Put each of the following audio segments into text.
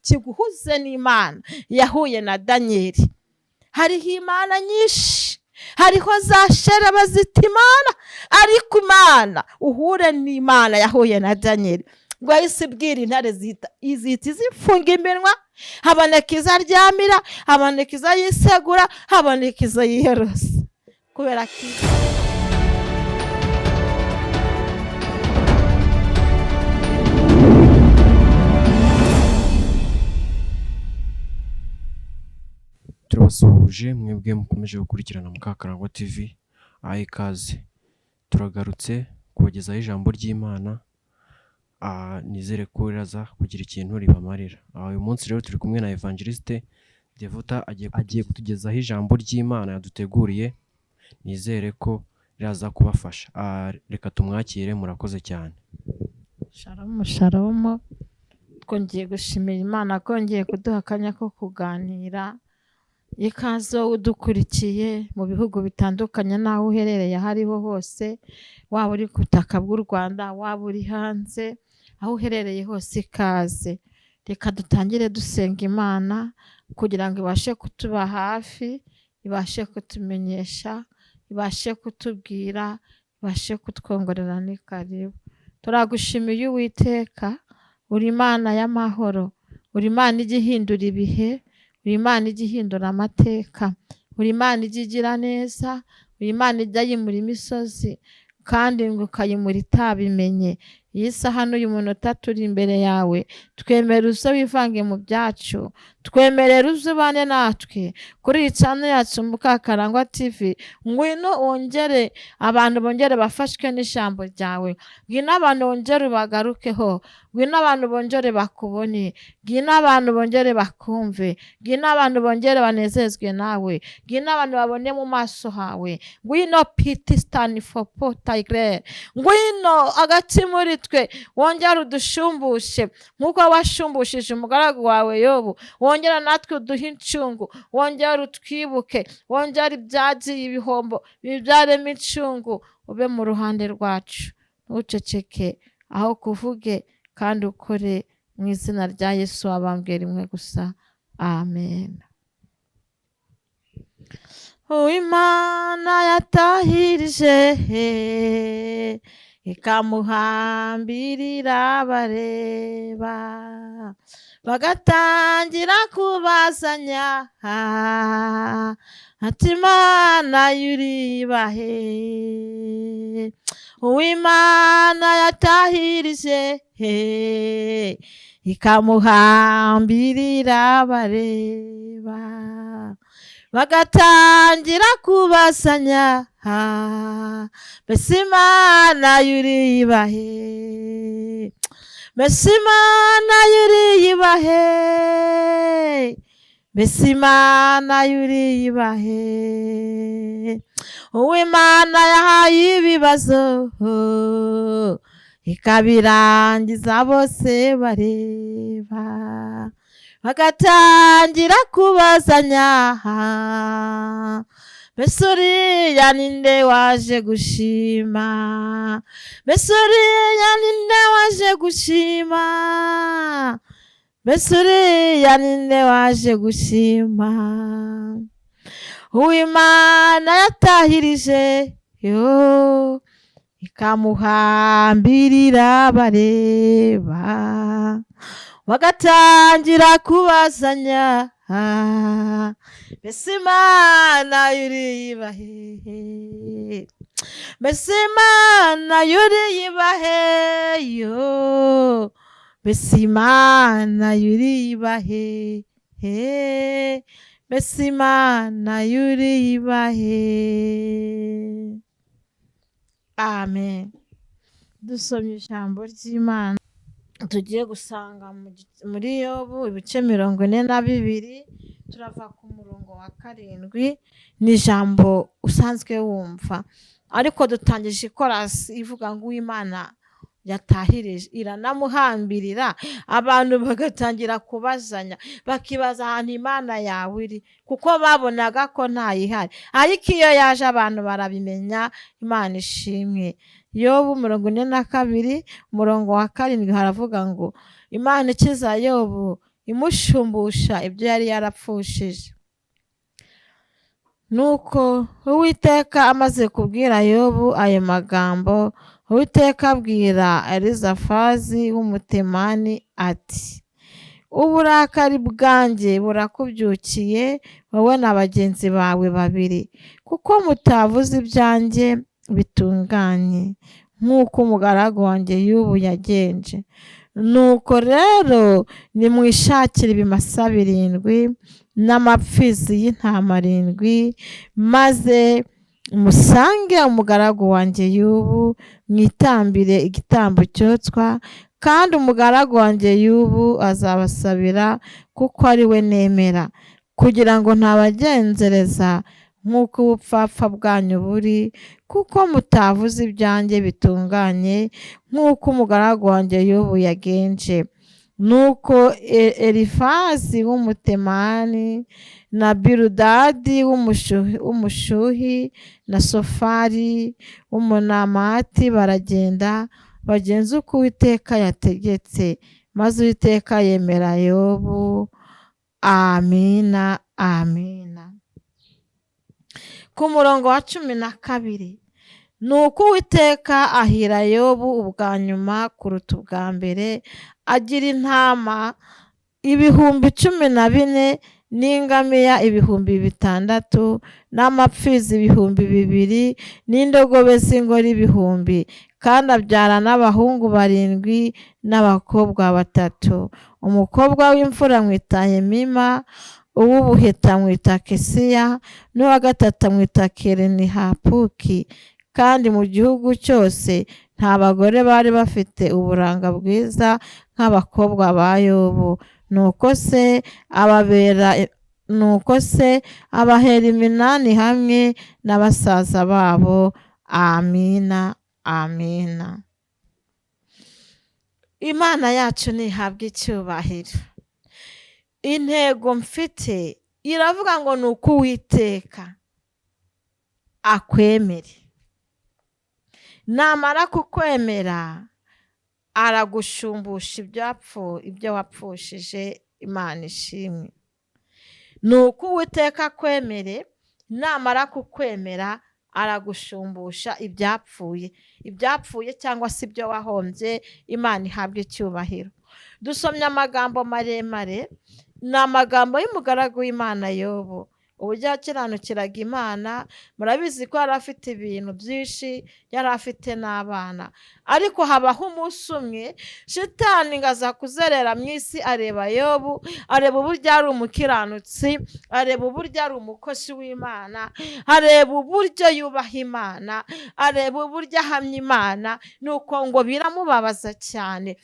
kiguhuze n'Imana yahuye na Danieli. Hariho imana nyinshi, hariho za shera bazita imana, ariko Imana uhure n'Imana yahuye na Danieli. Ngo yahise ibwira intare zihita zifunga iminwa, haboneka izaryamira, haboneka izayisegura, haboneka izayiyorosa. Kubera ko turabasuhuje mwebwe mukomeje gukurikirana Mukakarangwa TV. Ikaze, turagarutse kubagezaho ijambo ry'Imana. Nizere ko riraza kugira ikintu ribamarira. Uyu munsi rero turi kumwe na Evangeliste Devuta, agiye kutugezaho ijambo ry'Imana yaduteguriye. Nizere ko riraza kubafasha. Reka tumwakire, murakoze cyane. Shalom. Twongeye gushimira Imana ko yongeye kuduha akanya ko kuganira. Ikaze udukurikiye mu bihugu bitandukanye, naho uherereye hariho hose, waba uri ku butaka bw'u Rwanda, waba uri hanze, aho uherereye hose ikaze. Reka dutangire dusenga Imana kugira ngo ibashe kutuba hafi, ibashe kutumenyesha, ibashe kutubwira, ibashe kutwongorera n'ikaribu. Turagushimiye Uwiteka, uri Imana y'amahoro, uri Imana ijya ihindura ibihe, uri Imana ijya ihindura amateka, uri Imana ijya igira neza, uri Imana ijya yimura imisozi kandi ngo ukayimura itabimenye. Iyi saha n'uyu munota turi imbere yawe, twemere uze wivange mu byacu, twemerere uze ubane natwe kuri iyi channel yacu Mukakarangwa TV. Ngwino wongere abantu bongere bafashwe n'ijambo ryawe, ngwino abantu bongere bagarukeho, ngwino abantu bongere bakubone, ngwino abantu bongere bakumve, ngwino abantu bongere banezezwe nawe, ngwino abantu babone mu maso hawe. Ngwino piti stand for potaigre, ngwino agati muri twe wongera udushumbushe nk'uko washumbushije umugaragu wawe Yobu. Wongera natwe uduhe incungu, wongera utwibuke, wongera ibyagiye ibihombo bibyaremo incungu, ube mu ruhande rwacu, ntuceceke, aho kuvuge kandi ukore, mu izina rya Yesu wabambwe rimwe gusa, amen. Uwimana yatahirije ikamuhambirira abareba, bagatangira kubazanya ati Imana yuribahe. Uwimana yatahirije ikamuhambirira abareba, bagatangira kubazanya mbese Imana yuribahe, mbese Imana yuribahe, mbese Imana yuribahe. Uwimana yahaye ibibazo ikabirangiza bose bareba, bagatangira kubazanya mbese uriya ninde waje gushima, mbese uriya ninde waje gushima, mbese uriya ninde waje gushima. Uwimana yatahirije yo ikamuhambirira abareba, bagatangira kubazanya mbese Imana yuribahe, mbese Imana yuribahe yo, mbese Imana yuribahe, mbese Imana yuribahe. Amen. Dusomye ijambo ry'Imana tugiye gusanga muri Yobu ibice 42, turava ku murongo wa 7. Ni ijambo usanzwe wumva, ariko dutangije ikorasi ivuga ngo Uwimana yatahirije iranamuhambirira, abantu bagatangira kubazanya, bakibaza ahantu Imana yawe iri, kuko babonaga ko ntayihari, ariko iyo yaje abantu barabimenya. Imana ishimwe. Yobu 42 umurongo wa 7 haravuga ngo Imana ikiza Yobu imushumbusha ibyo yari yarapfushije. Nuko Uwiteka amaze kubwira Yobu ayo magambo, Uwiteka abwira Elizafazi w'umutemani ati, uburakari bwanjye burakubyukiye, wowe na bagenzi bawe babiri, kuko mutavuze ibyanjye bitunganye nk'uko umugaragu wanjye Yobu yagenje. Nuko rero nimwishakire ibimasa 7 n'amapfizi y'intama 7, maze musange umugaragu wanjye Yobu, mwitambire igitambo cyotswa, kandi umugaragu wanjye Yobu azabasabira, kuko ari we nemera, kugira ngo ntabagenzereza nk'uko ubupfapfa bwanyu buri, kuko mutavuze ibyanjye bitunganye nk'uko umugaragu wanjye Yobu yagenje. Nuko Elifazi w'umutemani na Biludadi w'umushuhi na Sofari w'umunamati baragenda bagenza uko Uwiteka yategetse, maze Uwiteka yemera Yobu. Amina, amina. Ku murongo wa 12, nuko Uwiteka ahira Yobu ubwa nyuma kuruta ubwa mbere, agira intama 14,000 n'ingamiya 6,000 n'amapfizi 2,000 n'indogobe z'ingore 1,000, kandi abyara n'abahungu 7 n'abakobwa 3. Umukobwa w'imfura amwita Yemima, uw'ubuheta amwita Kesiya, n'uwa gatatu amwita Kereni-Hapuki. Kandi mu gihugu cyose nta bagore bari bafite uburanga bwiza nk'abakobwa ba Yobu. Nuko se abahera iminani hamwe n'abasaza babo. Amina, amina. Imana yacu ntihabwe icyubahiro. Intego mfite iravuga ngo ni uko Uwiteka akwemere. Namara kukwemera aragushumbusha ibyo wapfushije. Imana ishimwe. Ni uko Uwiteka akwemere, namara kukwemera aragushumbusha ibyapfuye cyangwa se ibyo wahombye. Imana ihabwe icyubahiro. Dusomye amagambo maremare, ni amagambo y'umugaragu w'Imana Yobu, uburyo yakiranukiraga Imana. Murabizi ko yari afite ibintu byinshi, yari afite n'abana, ariko habaho umunsi umwe Shitani ngo aza kuzerera mu isi, areba Yobu, areba uburyo ari umukiranutsi, areba uburyo ari umukozi w'Imana, areba uburyo yubaha Imana, areba uburyo ahamya Imana. Nuko ngo biramubabaza cyane.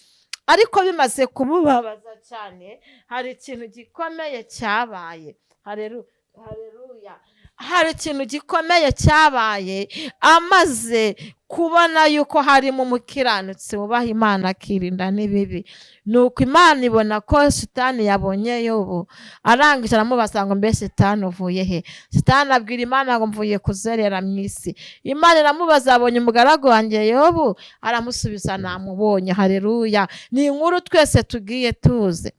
Ariko bimaze kumubabaza cyane, hari ikintu gikomeye cyabaye. Haleluya. Hari ikintu gikomeye cyabaye, amaze kubona yuko harimo umukiranutsi wubaha Imana akirinda n'ibibi. Nuko Imana ibona ko Shitani yabonye Yobu, arangije aramubaza ngo mbese Shitani uvuye he? Shitani abwira Imana ngo mvuye kuzerera mu isi. Imana iramubaza, abonye umugaragu wanjye Yobu? Aramusubiza, namubonye. Haleluya. Ni inkuru twese tugiye tuze.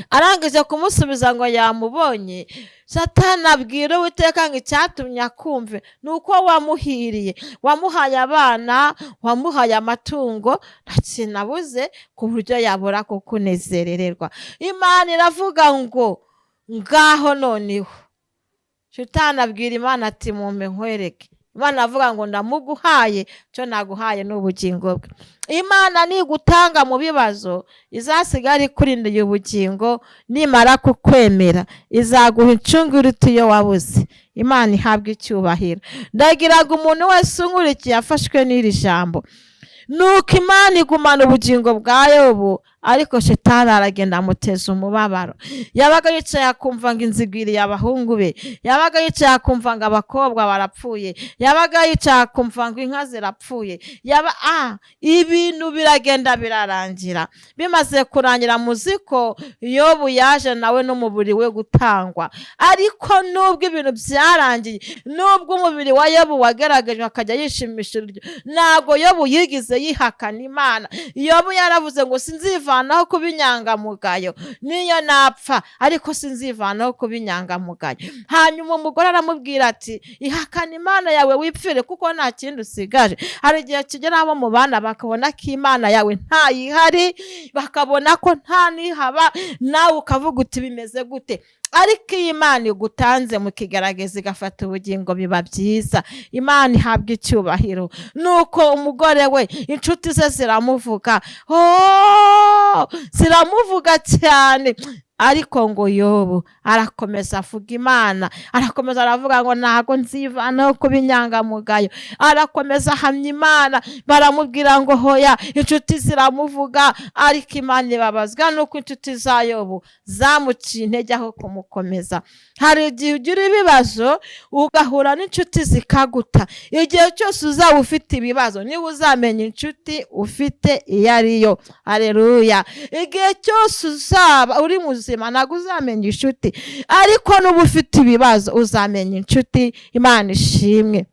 Arangije kumusubiza ngo yamubonye, Satani abwira Uwiteka ngo icyatumye akumve ni uko wamuhiriye, wamuhaye abana, wamuhaye amatungo, nta kintu abuze ku buryo yabura kukunezerererwa. Imana iravuga ngo ngaho noneho. Shitani abwira Imana ati mumpe nkwereke. Imana avuga ngo ndamuguhaye, cyo naguhaye n'ubugingo bwe. Imana nigutanga mu bibazo, izasigara ikurindiye ubugingo. Nimara kukwemera, izaguha incungu iruta iyo wabuze. Imana ihabwe icyubahiro. Ndagiraga umuntu wese unkurikiye afashwe n'iri jambo. Nuko Imana igumana ubugingo bwa Yobu, ariko Shitani aragenda amuteza umubabaro. Yabaga yicaye akumva ngo inzigwiriye abahungu be, yabaga yicaye akumva ngo abakobwa barapfuye, yabaga yicaye akumva ngo inka zirapfuye, ibintu biragenda birarangira. Bimaze kurangira, muziko Yobu yaje nawe n'umubiri we gutangwa. Ariko nubwo ibintu byarangiye, nubwo umubiri wa Yobu wagaragaje akajya yishimisha, ntabwo Yobu yigize yihakana Imana. Yobu yaravuze ngo sinziva sinzivanaho kuba inyangamugayo niyo napfa, ariko sinzivanaho kuba inyangamugayo. Hanyuma umugore aramubwira ati ihakana Imana yawe wipfire kuko nta kindi usigaje. Hari igihe kigera abo mu bana bakabona ko Imana yawe ntayihari, bakabona ko nta nihaba, nawe ukavuga uti bimeze gute? Ariko iyi Imana igutanze mu kigaragaza igafata ubugingo biba byiza. Imana ihabwa icyubahiro. Nuko umugore we inshuti ze ziramuvuga, ziramuvuga cyane, ariko ngo Yobu arakomeza avuga Imana, arakomeza aravuga ngo ntago nzivanaho kuba inyangamugayo, arakomeza ahamya Imana. Baramubwira ngo hoya, inshuti ziramuvuga, ariko Imana ibabazwa nuko inshuti za Yobu zamuciye intege aho kumukomeza. Hari igihe ugira ibibazo ugahura n'inshuti zikaguta. Igihe cyose uzaba ufite ibibazo niba uzamenya inshuti ufite iyo ariyo. Haleluya. Igihe cyose uzaba uri muzima ntabwo uzamenya inshuti, ariko nuba ufite ibibazo uzamenya inshuti. Imana ishimwe.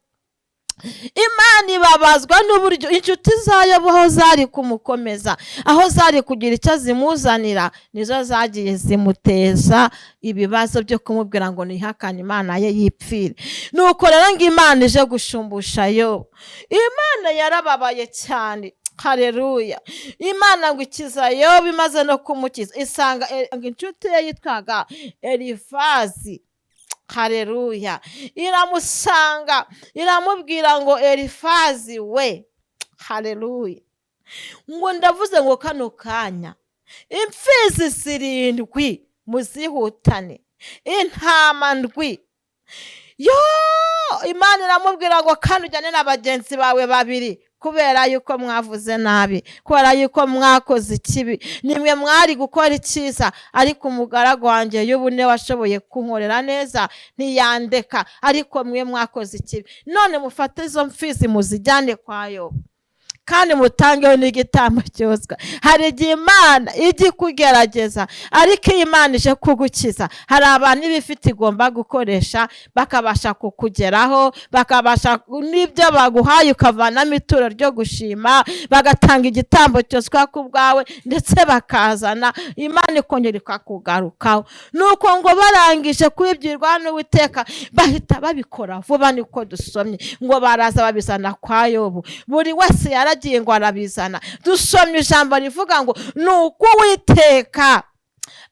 Imana ibabazwa n'uburyo inshuti za Yobu aho zari kumukomeza, aho zari kugira icyo zimuzanira, nizo zagiye zimuteza ibibazo byo kumubwira ngo nihakane Imana ye yipfire. Nuko rero ngo Imana ije gushumbusha Yobu. Imana yarababaye cyane. Haleluya. Imana ngo ikiza Yobu, imaze no kumukiza isanga inshuti ye yitwaga Elifazi. Haleluya. Iramusanga iramubwira ngo Elifazi we, haleluya, ngo ndavuze ngo kano kanya imfizi 7 muzihutane, intama 7. Imana iramubwira ngo kandi ujyane na bagenzi bawe 2, kubera yuko mwavuze nabi, kubera yuko mwakoze ikibi. Nimwe mwari gukora icyiza, ariko umugaragu wanjye Yobu ne washoboye kunkorera neza ntiyandeka, ariko mwe mwakoze ikibi. None mufate izo mfizi muzijyane kwa Yobu, kandi mutangeho n'igitambo cyoswa. Hari igihe Imana ijya kugerageza, ariko iyi Imana ije kugukiza. Hari abantu ibifite igomba gukoresha bakabasha kukugeraho, bakabasha n'ibyo baguhaye ukavanamo ituro ryo gushima, bagatanga igitambo cyoswa ku bwawe, ndetse bakazana Imana ikongera ikakugarukaho. Nuko ngo barangije kwibwirwa n'Uwiteka bahita babikora vuba. Niko dusomye ngo baraza babizana kwa Yobu, buri wese yaragiye ngo arabizana. Dusomye ijambo rivuga ngo nuko Uwiteka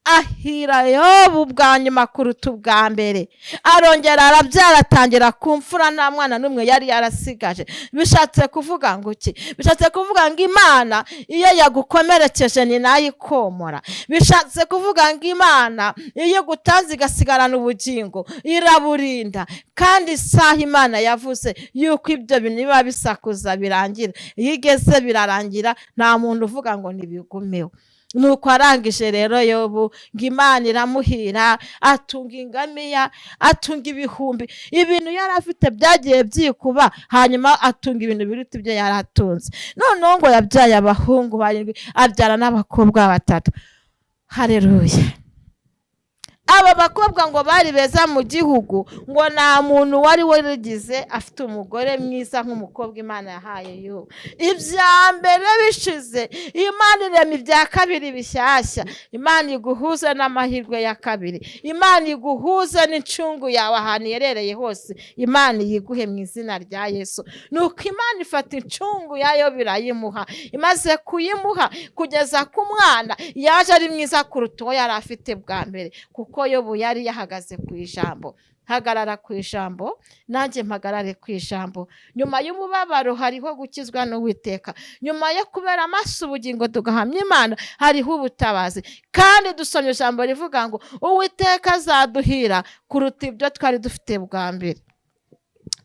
ahira Yobu bwa nyuma kuruta ubwa mbere, arongera arabyara, atangira ku mfura, nta mwana n'umwe yari yarasigaje. Bishatse kuvuga ngo iki? Bishatse kuvuga ngo Imana iyo yagukomerekeje ni nayo ikomora. Bishatse kuvuga ngo Imana iyo gutanze igasigarana ubugingo iraburinda. Kandi isaha Imana yavuze yuko ibyo bintu biba bisakuza birangira, iyo igeze birarangira, nta muntu uvuga ngo nibigumeho. Nuko arangije rero Yobu ngo Imana iramuhira, atunga ingamiya, atunga ibihumbi. Ibintu yari afite byagiye byikuba, hanyuma atunga ibintu biruta ibyo yari atunze. Noneho ngo yabyaye abahungu 7, abyara n'abakobwa 3. Haleluya. Aba bakobwa ngo bari beza mu gihugu, ngo nta muntu wari warigize afite umugore mwiza nk'umukobwa Imana yahaye Yobu. Ibya mbere bishize, Imana irema ibya kabiri bishyashya. Imana iguhuze n'amahirwe ya kabiri, Imana iguhuze n'incungu yawe ahantu yerereye hose, Imana yiguhe mu izina rya Yesu. Nuko Imana ifata incungu ya Yobu irayimuha. Imaze kuyimuha kugeza ku mwana yaje ari mwiza kuruta uwo yari afite bwa mbere, kuko Yobu yari yahagaze ku ijambo. Hagarara ku ijambo, nanjye mpagarare ku ijambo. Nyuma y'umubabaro hariho gukizwa n'Uwiteka. Nyuma yo kubera amaso ubugingo tugahamya Imana, hariho ubutabazi. Kandi dusomye ijambo rivuga ngo Uwiteka azaduhira kuruta ibyo twari dufite bwa mbere.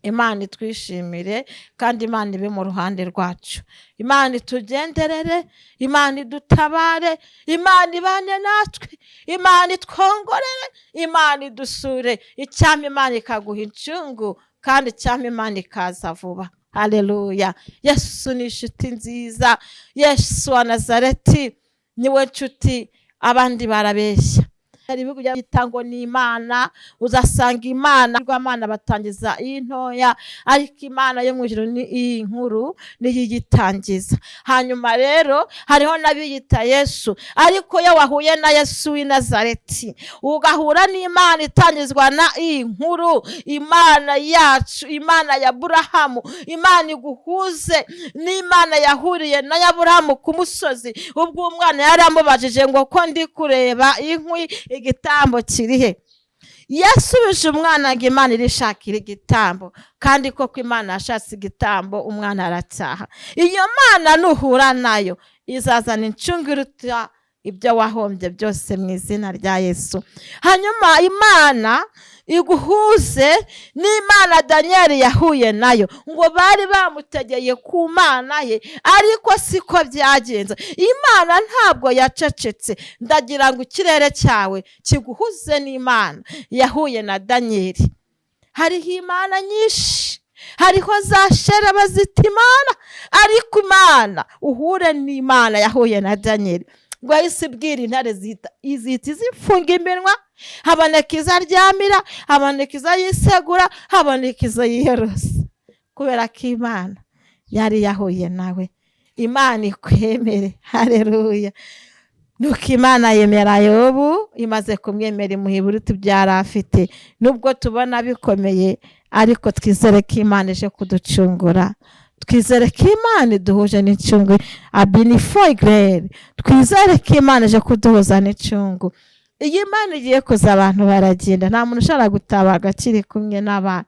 Imana itwishimire, kandi Imana ibe mu ruhande rwacu. Imana itugenderere, Imana idutabare, Imana ibane natwe, Imana itwongorere, Imana idusure. Icyampa Imana ikaguha incungu, kandi icyampa Imana ikaza vuba. Haleluya. Yesu ni inshuti nziza. Yesu wa Nazareti niwe nshuti, abandi barabeshya. hari ibihugu byita ngo ni imana, uzasanga imana rw'amana batangiza iyi ntoya, ariko imana yo mu ijuru ni iyi nkuru niyo igitangiza. Hanyuma rero hariho n'abiyita Yesu, ariko iyo wahuye na Yesu w'i Nazareti ugahura n'imana itangizwa na iyi nkuru, imana yacu, imana ya Aburahamu, imana iguhuze n'imana yahuriye na Aburahamu ku musozi, ubwo umwana yari amubajije ngo ko ndi kureba inkwi, igitambo kirihe? Yasubije umwana ngo imana irishakira igitambo, kandi koko imana yashatse igitambo, umwana aracyaha. Iyo mana nuhura nayo izazana incungu iruta ibyo wahombye byose mu izina rya Yesu. Hanyuma imana iguhuze n'imana Daniyeli yahuye nayo, ngo bari bamutegeye ku mana ye, ariko siko byagenze. Imana ntabwo yacecetse. Ndagira ngo ikirere cyawe kiguhuze n'imana yahuye na Daniyeli. Hariho imana nyinshi, hariho za Shera bazita imana, ariko imana uhure n'imana yahuye na Daniyeli, ngo yahise ibwira intare zihita izifunga iminwa, haboneka izaryamira, haboneka izayisegura, haboneka izayiyorosa, kubera ko imana yari yahuye nawe. Imana ikwemere. Haleluya. Nuko imana yemera Yobu, imaze kumwemera imuha ibiruta ibyo yari afite. Nubwo tubona bikomeye, ariko twizere ko imana ije kuducungura. Twizere ko imana iduhuje n'incungu. Abinifoigrere, twizere ko imana ije kuduhuza n'incungu. Iyi Imana igiye kuza abantu baragenda, nta muntu ushobora gutabaga akiri kumwe n'abantu.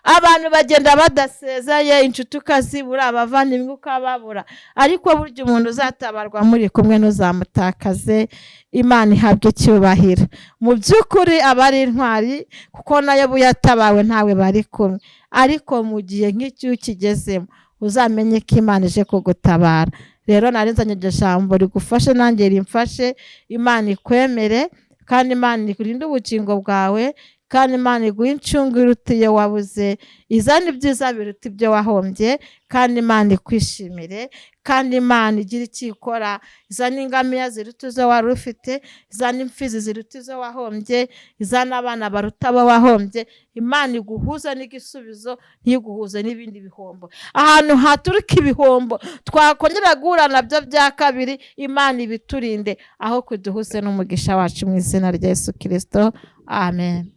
Abantu bagenda badasezeye, inshuti ukazibura, abavandimwe ukababura, ariko burya umuntu uzatabarwa muri kumwe ntuzamutakaze. Imana ihabwe icyubahiro. Mu by'ukuri aba ari intwari, kuko nayo buyatabawe ntawe bari kumwe, ariko mu gihe nk'icyo ukigezemo uzamenye ko imana ije kugutabara. Rero narinzanye iryo jambo rigufashe nanjye rimfashe. Imana ikwemere, kandi imana ikurinde ubugingo bwawe, kandi imana iguha incungu iruta iyo wabuze, izana ibyiza biruta ibyo wahombye, kandi imana ikwishimire, kandi imana igira icyo ikora, izana ingamiya ziruta izo wari ufite, izana imfizi ziruta izo wahombye, izana abana baruta abo wahombye. Imana iguhuza n'igisubizo, ntiguhuze n'ibindi bihombo. Ahantu haturuka ibihombo twakongera guhura nabyo bya kabiri, Imana ibiturinde, aho kuduhuze n'umugisha wacu mu izina rya Yesu Kristo. Amen.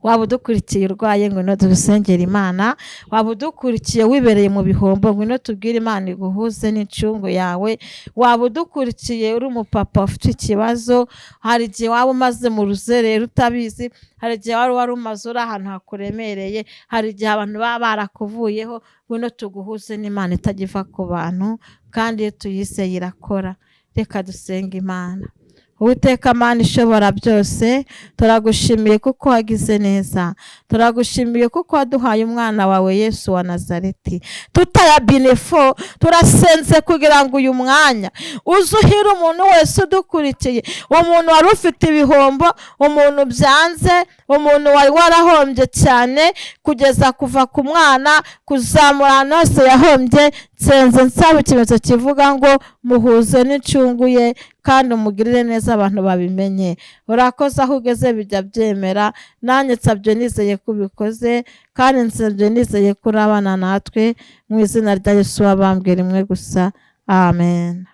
Waba udukurikiye urwaye, ngwino dusengera Imana. Waba udukurikiye wibereye mu bihombo, ngwino tubwire Imana iguhuze n'incungu yawe. Waba udukurikiye uri umupapa ufite ikibazo, hari igihe waba umaze mu ruzerero utabizi, hari igihe wari umaze uri ahantu hakuremereye, hari igihe abantu baba barakuvuyeho, ngwino tuguhuze n'Imana itagiva ku bantu, kandi iyo tuyiseye irakora. Reka dusenge Imana. Uwiteka Mana ishobora byose, turagushimiye kuko wagize neza, turagushimiye kuko waduhaye umwana wawe Yesu wa Nazareti. Tutayabinefo, turasenze kugira ngo uyu mwanya uzuhire umuntu wese udukurikiye, umuntu wari ufite ibihombo, umuntu byanze, umuntu wari warahombye cyane, kugeza kuva ku mwana kuzamura ahantu hose yahombye. Nsenze nsaba ikimenyetso kivuga ngo muhuze n'incungu ye, kandi umugirire neza abantu babimenye. Urakoze aho ugeze bijya byemera. Nanjye nsabye nizeye ko ubikoze, kandi nsabye nizeye ko urabana natwe, mu izina rya Yesu wabambwe rimwe gusa. Amen.